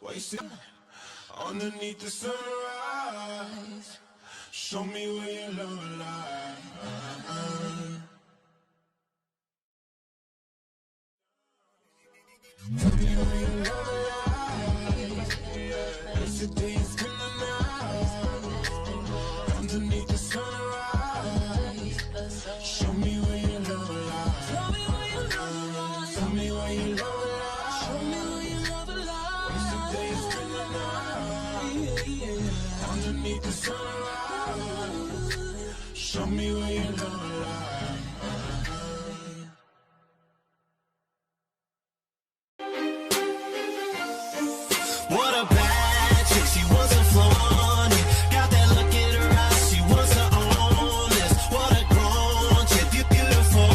Wasted underneath the sunrise. Show me where your love lies. Tell me where your love lies. Yesterday is been the night. Underneath the sunrise. Show me where your love lies. Tell me where your love lies. Tell me where your love lies. Show me where your love lies. Yesterday is been the night. Underneath the sunrise. Show me where your love lies. What a bad chick, she wasn't flaunting. Got that look in her eyes, she wants to own this. What a grown chick, beautiful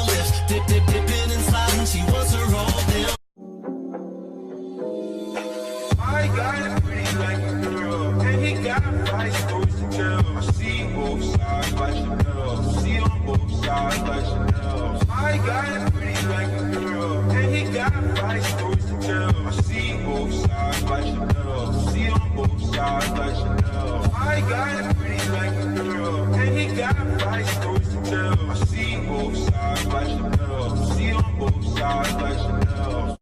lips. Dipping and sliding, she wants to roll them. My guy is pretty like a girl, and he got 5 stories to tell. I see both sides like Chanel, see on both sides like Chanel. My guy is pretty like a girl, and he got 5 stories to tell. I see both sides like Chanel, see on both sides like Chanel. My guy is pretty like a girl, and he got 5 stories to tell. I see both sides like Chanel, see on both sides like Chanel.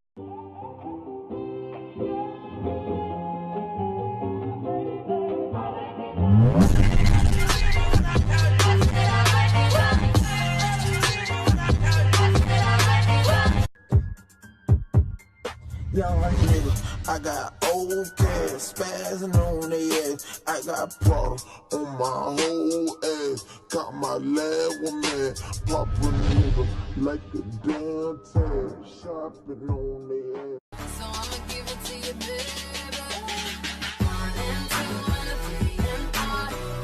Young nigga, I got old cats spazzing on their ass. I got Prada on my whole ass. Got my leg one man, pop a nigga like a damn tag. Shopping on their ass. So I'ma give it to you, baby. 1 and 2 and a 3 and 4.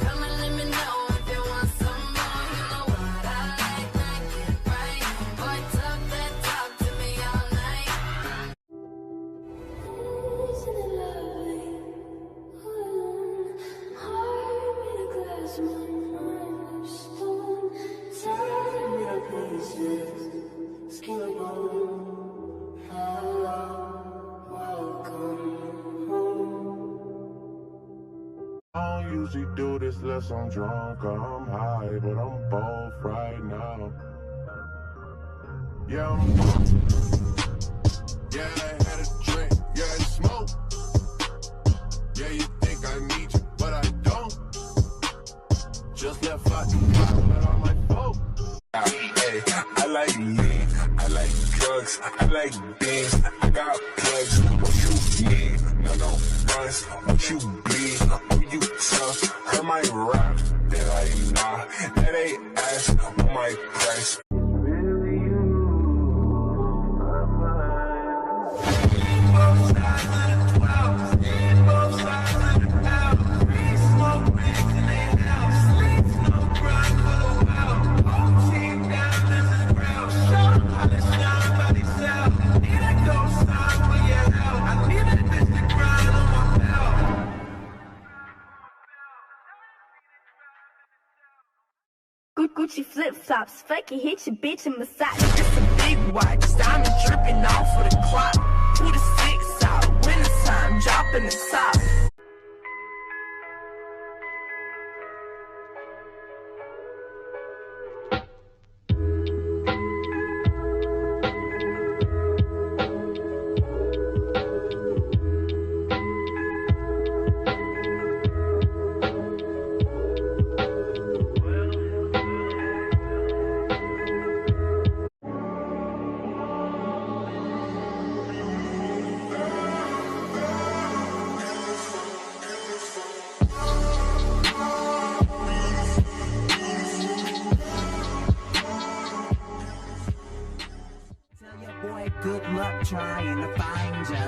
Come and let me know if you want some more. You know what I like it right. Boy, talk that talk to me all night. Isn't it lovely? Heart made of glass, my mind of stone. Tear me to pieces, skin and bone. I don't usually do this unless I'm drunk or I'm high, but I'm both right now. Yeah, I'm yeah, I had a drink, yeah, I smoke. Yeah, you think I need you, but I don't. Just left out the pilot on my boat. Hey, I like lean, I like drugs, I like beans, I got plugs. What you need? No runs. What you bleed? Oh, you tough. Heard my rap, they're like nah. That ain't ass on my price. Both sides of the 12, both sides of the L. Three smoke rings in their house, sleep no grind for the well. Whole team down as a crowd, show how to shine by themselves. Need a ghost sign for your help. I need a bitch to grind on my belt. Gucci flip-flops, fucking hit your bitch and massage. It's a big watch, diamond dripping off of the clock. Who the 6 out, winter time, dropping the top. Tell your boy good luck trying to find ya.